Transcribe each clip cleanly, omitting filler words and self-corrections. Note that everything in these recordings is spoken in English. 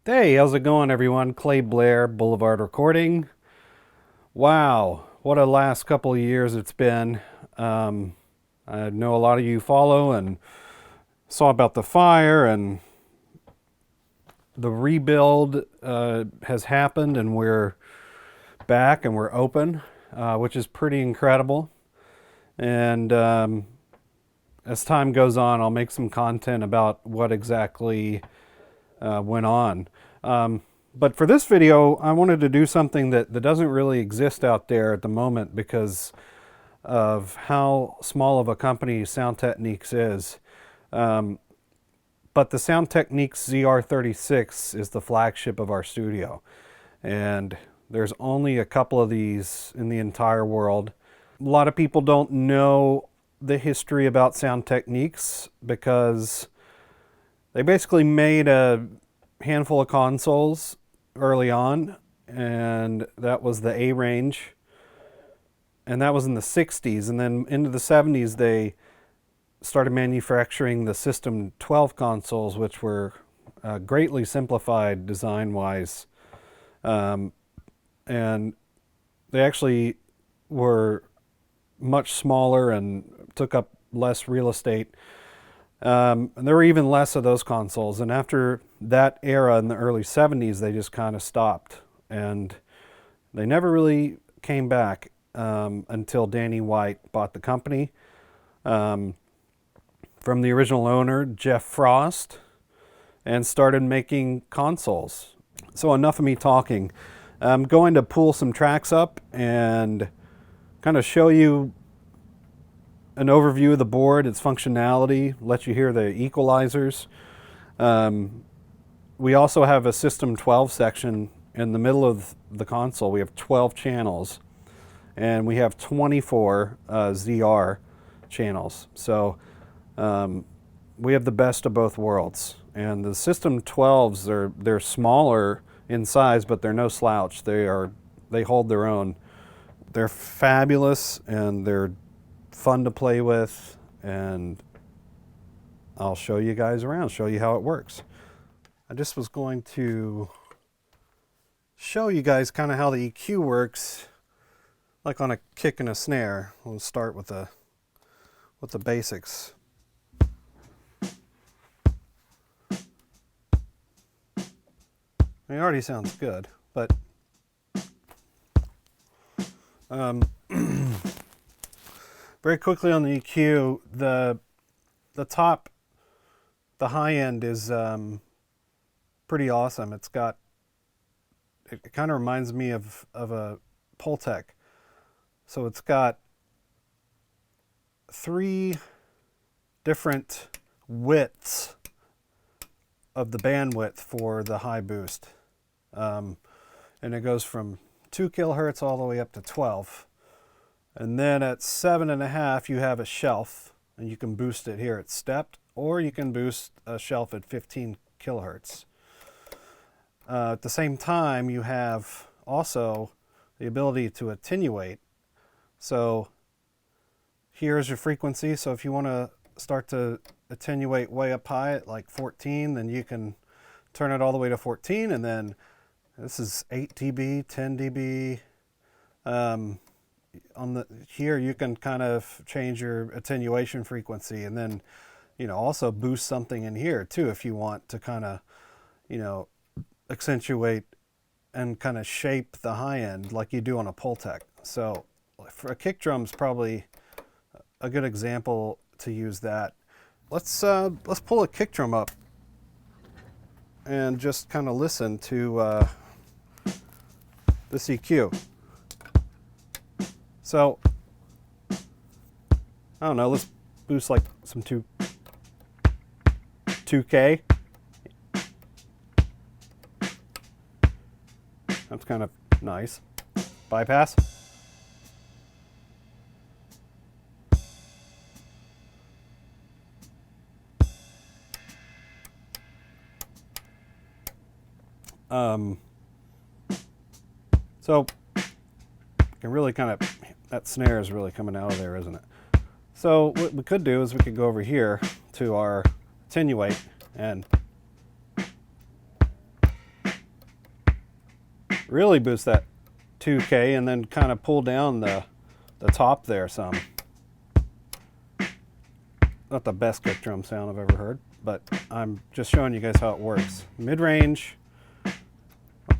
Hey, how's it going, everyone? Clay Blair, Boulevard Recording. Wow, what a last couple of years it's been. Um, I know a lot of you follow and saw about the fire, and the rebuild has happened, and we're back and we're open, which is pretty incredible. And as time goes on, I'll make some content about what exactly went on. But for this video, I wanted to do something that doesn't really exist out there at the moment because of how small of a company Sound Techniques is. Um, but the Sound Techniques ZR36 is the flagship of our studio. And there's only a couple of these in the entire world. A lot of people don't know the history about Sound Techniques because they basically made a handful of consoles early on, and that was the A range, and that was in the 60s. And then into the 70s, they started manufacturing the System 12 consoles, which were greatly simplified design wise. And they actually were much smaller and took up less real estate. And there were even less of those consoles. And after that era in the early 70s, they just kind of stopped. And they never really came back until Danny White bought the company from the original owner, Jeff Frost, and started making consoles. So enough of me talking. I'm going to pull some tracks up and kind of show you an overview of the board, its functionality, let you hear the equalizers. We also have a System 12 section in the middle of the console. We have 12 channels, and we have 24 ZR channels. So we have the best of both worlds. And the System 12s, they're smaller in size, but they're no slouch. They hold their own. They're fabulous, and they're fun to play with, and I'll show you guys around, show you how it works. I just was going to show you guys kind of how the EQ works, like on a kick and a snare. We'll start with the basics. It already sounds good, but very quickly on the EQ, the top, the high end is pretty awesome. It kind of reminds me of a Pultec. So it's got 3 different widths of the bandwidth for the high boost. And it goes from 2 kilohertz all the way up to 12. And then at 7.5, you have a shelf, and you can boost it here. It's stepped, or you can boost a shelf at 15 kilohertz. At the same time, you have also the ability to attenuate. So here's your frequency. So if you want to start to attenuate way up high at like 14, then you can turn it all the way to 14. And then this is 8 dB, 10 dB. Here you can kind of change your attenuation frequency, and then also boost something in here too if you want to kind of accentuate and kind of shape the high end like you do on a Pultec. So for a kick drum's probably a good example to use that. Let's pull a kick drum up and just kind of listen to this EQ. So, I don't know, let's boost like some 2K. That's kind of nice. Bypass. So, you can really kind of, that snare is really coming out of there, isn't it? So what we could do is we could go over here to our attenuate and really boost that 2K and then kind of pull down the top there some. Not the best kick drum sound I've ever heard, but I'm just showing you guys how it works. Mid-range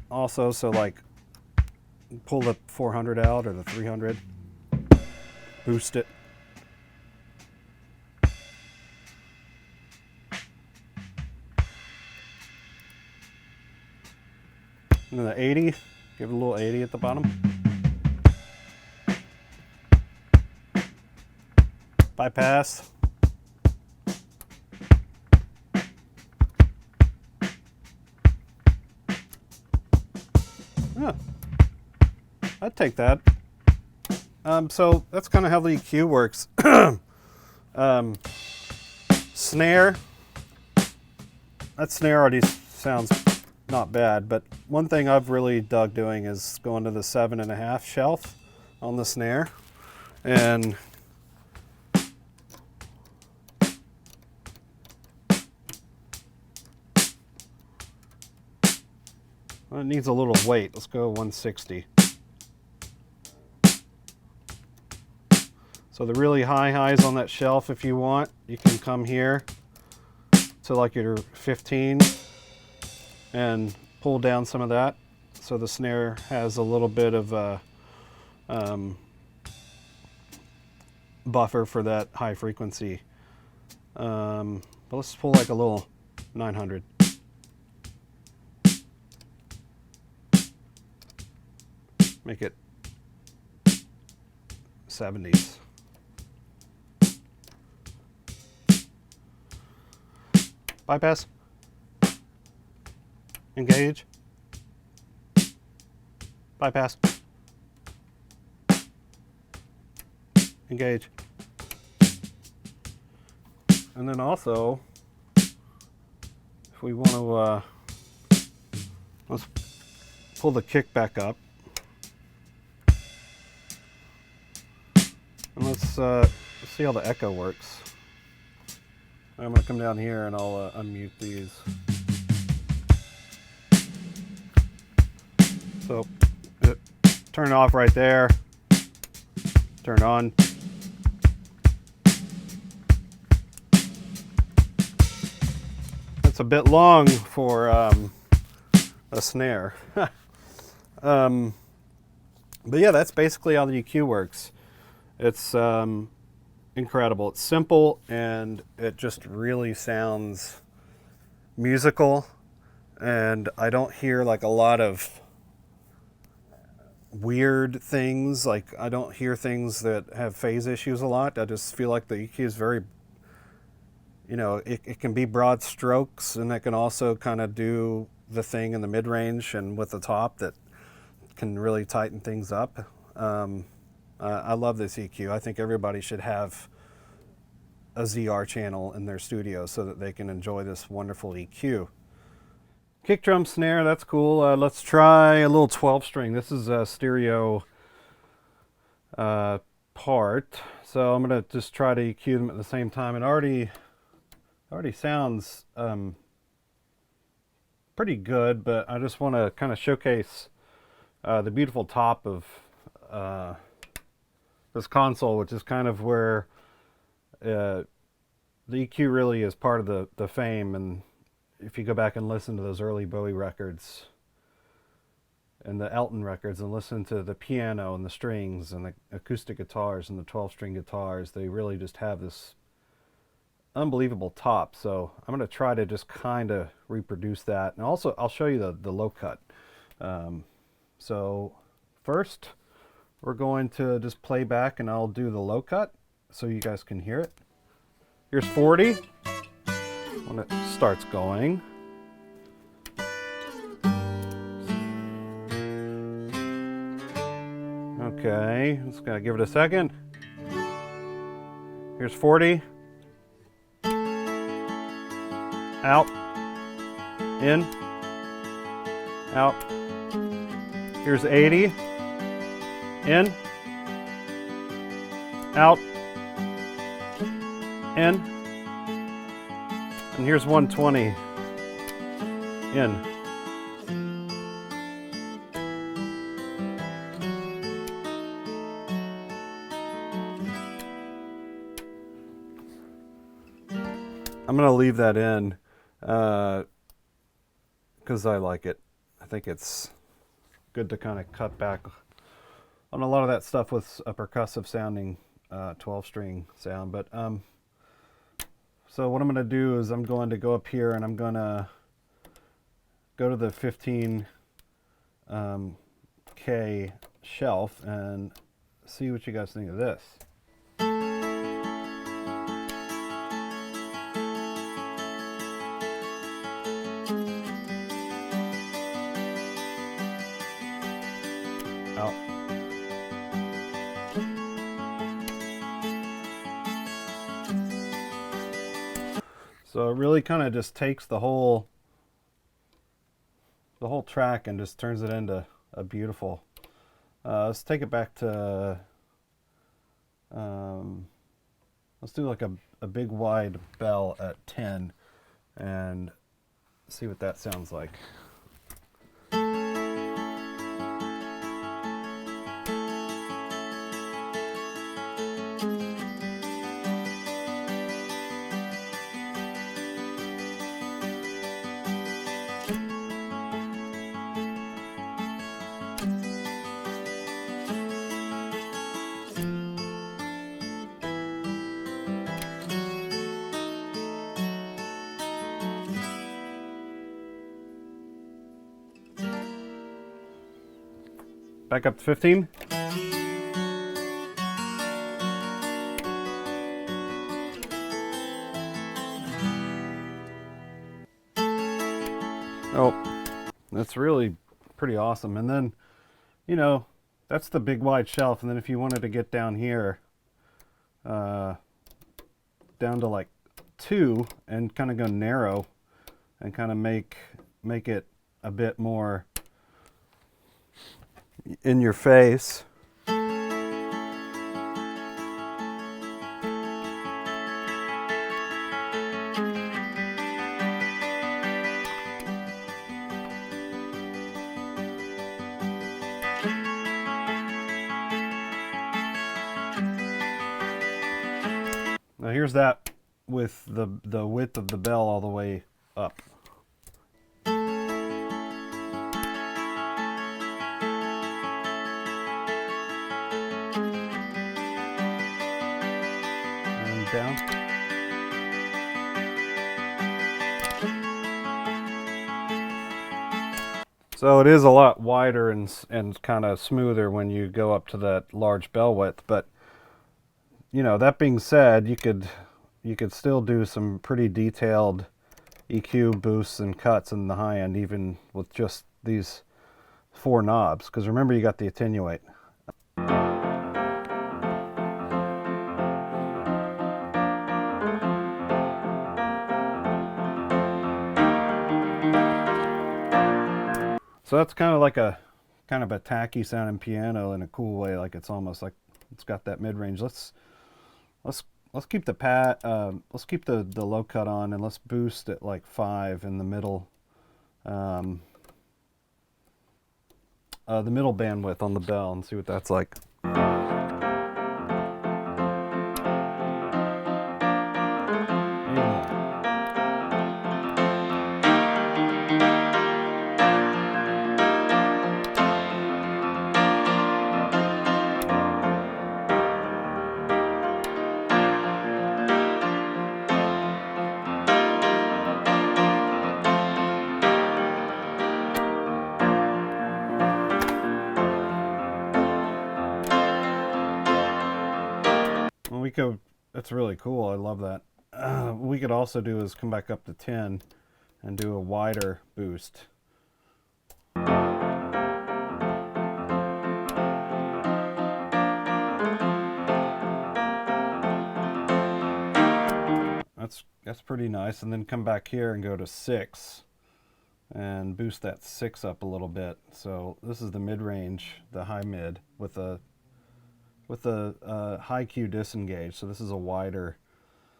also, so like pull the 400 out or the 300, boost it. And then the 80, give it a little 80 at the bottom. Bypass. Yeah, I'd take that. So that's kind of how the EQ works. Snare. That snare already sounds not bad, but one thing I've really dug doing is going to the 7.5 shelf on the snare, and it needs a little weight. Let's go 160. So the really high highs on that shelf, if you want, you can come here to like your 15 and pull down some of that. So the snare has a little bit of a buffer for that high frequency. But let's pull like a little 900. Make it 70s. Bypass. Engage. Bypass. Engage. And then also, if we want to, let's pull the kick back up. And let's see how the echo works. I'm going to come down here and I'll unmute these. So turn off right there, turn on. It's a bit long for a snare. But yeah, that's basically how the EQ works. It's incredible. It's simple and it just really sounds musical, and I don't hear like a lot of weird things. Like I don't hear things that have phase issues a lot. I just feel like the EQ is very, you know, it can be broad strokes, and it can also kind of do the thing in the mid-range and with the top that can really tighten things up. I love this EQ. I think everybody should have a ZR channel in their studio so that they can enjoy this wonderful EQ. Kick drum snare, that's cool. Let's try a little 12 string. This is a stereo part, so I'm gonna just try to EQ them at the same time. It already sounds pretty good, but I just want to kind of showcase the beautiful top of this console, which is kind of where the EQ really is part of the fame. And if you go back and listen to those early Bowie records and the Elton records and listen to the piano and the strings and the acoustic guitars and the 12-string guitars, they really just have this unbelievable top. So I'm going to try to just kind of reproduce that. And also I'll show you the low cut. So first we're going to just play back and I'll do the low cut so you guys can hear it. Here's 40 when it starts going. Okay, just gotta give it a second. Here's 40. Out. In. Out. Here's 80. In. Out. In. And here's 120. In. I'm gonna leave that in because I like it. I think it's good to kind of cut back on a lot of that stuff with a percussive sounding 12-string sound. But so what I'm going to do is I'm going to go up here and I'm going to go to the 15K shelf and see what you guys think of this. Oh. So it really kind of just takes the whole track and just turns it into a beautiful. Let's take it back to. Let's do like a big wide bell at 10 and see what that sounds like. Back up to 15. Oh, that's really pretty awesome. And then, you know, that's the big wide shelf. And then if you wanted to get down here, down to like 2 and kind of go narrow and kind of make it a bit more in your face. Now here's that with the width of the bell all the way up. And down. So it is a lot wider and kind of smoother when you go up to that large bell width, but you know, that being said, you could still do some pretty detailed EQ boosts and cuts in the high end, even with just these 4 knobs. Because remember, you got the attenuate. So that's kind of like a tacky sounding piano in a cool way. Like it's almost like it's got that mid range. Let's keep the let's keep the low cut on and let's boost it like 5 in the middle, the middle bandwidth on the bell and see what that's like. We could, that's really cool. I love that. What we could also do is come back up to 10 and do a wider boost. That's pretty nice. And then come back here and go to 6 and boost that 6 up a little bit. So this is the mid-range, the high mid with a high Q disengage. So this is a wider.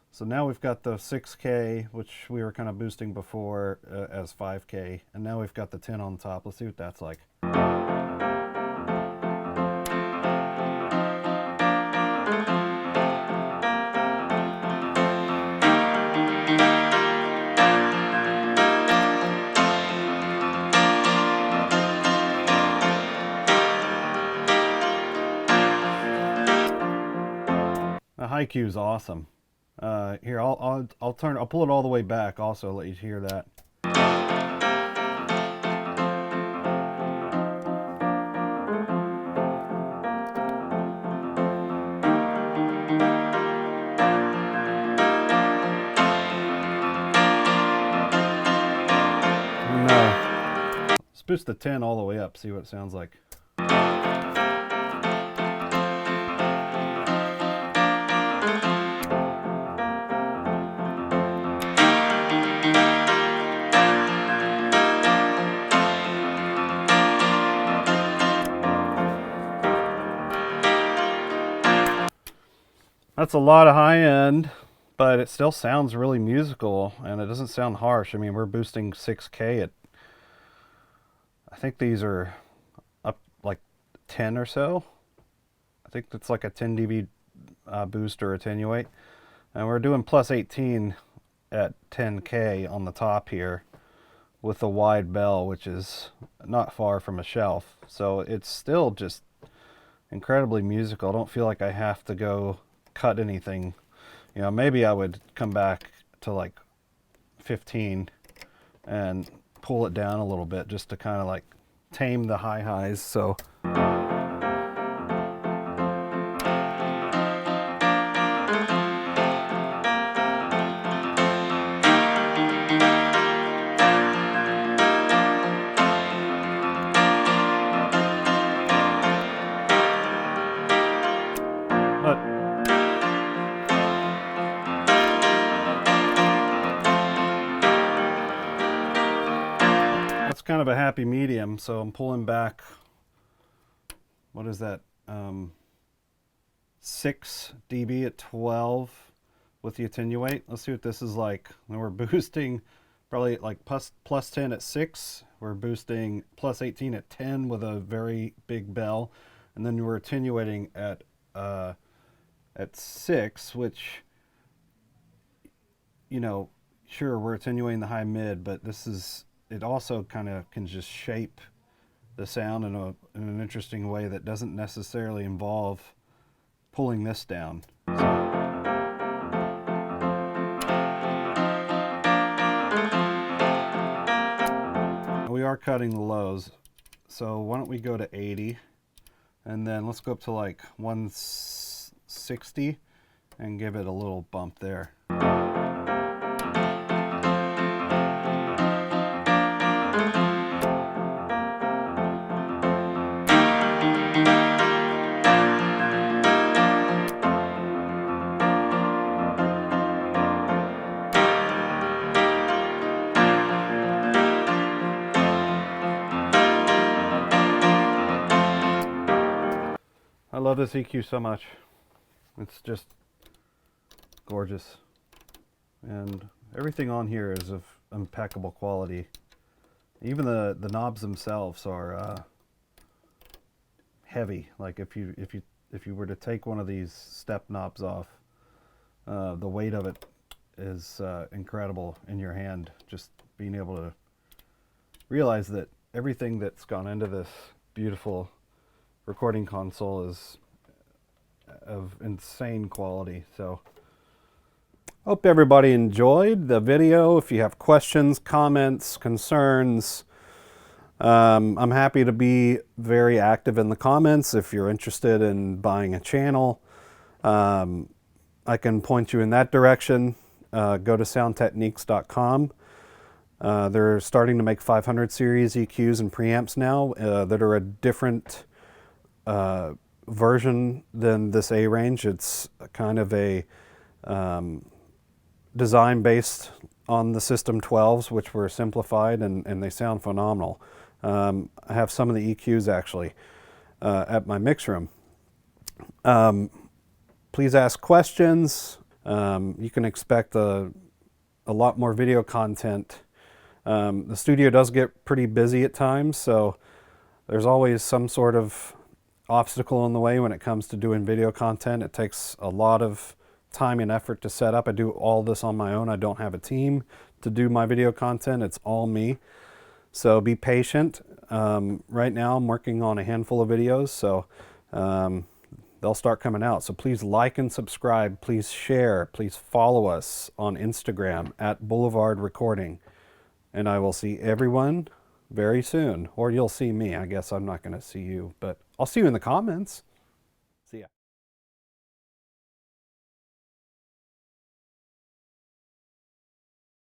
So now we've got the 6K, which we were kind of boosting before as 5K, and now we've got the 10 on top. Let's see what that's like. high Q is awesome. Here, I'll pull it all the way back also, let you hear that. Let's boost the 10 all the way up, see what it sounds like. That's a lot of high end, but it still sounds really musical and it doesn't sound harsh. I mean, we're boosting 6K at, I think these are up like 10 or so. I think it's like a 10 dB boost or attenuate. And we're doing plus 18 at 10K on the top here with a wide bell, which is not far from a shelf. So it's still just incredibly musical. I don't feel like I have to go cut anything. You know, maybe I would come back to like 15 and pull it down a little bit just to kind of like tame the high highs. So kind of a happy medium, so I'm pulling back, what is that, 6 dB at 12 with the attenuate. Let's see what this is like. When we're boosting probably like plus 10 at 6, we're boosting plus 18 at 10 with a very big bell, and then we're attenuating at 6, which, you know, sure, we're attenuating the high mid, but this is, it also kind of can just shape the sound in an interesting way that doesn't necessarily involve pulling this down. We are cutting the lows, so why don't we go to 80, and then let's go up to like 160 and give it a little bump there. I love this EQ so much. It's just gorgeous. And everything on here is of impeccable quality. Even the knobs themselves are heavy. Like if you were to take one of these step knobs off, the weight of it is incredible in your hand. Just being able to realize that everything that's gone into this beautiful recording console is of insane quality. So hope everybody enjoyed the video. If you have questions, comments, concerns, I'm happy to be very active in the comments. If you're interested in buying a channel, I can point you in that direction. Go to soundtechniques.com. They're starting to make 500 series EQs and preamps now that are a different version than this A range. It's kind of a design based on the System 12s, which were simplified, and they sound phenomenal. I have some of the EQs actually at my mix room. Please ask questions. You can expect a lot more video content. The studio does get pretty busy at times, so there's always some sort of obstacle in the way when it comes to doing video content. It takes a lot of time and effort to set up. I do all this on my own. I don't have a team to do my video content. It's all me. So be patient. Right now I'm working on a handful of videos, so they'll start coming out. So please like and subscribe. Please share. Please follow us on Instagram at Boulevard Recording. And I will see everyone very soon. Or you'll see me. I guess I'm not going to see you, but I'll see you in the comments.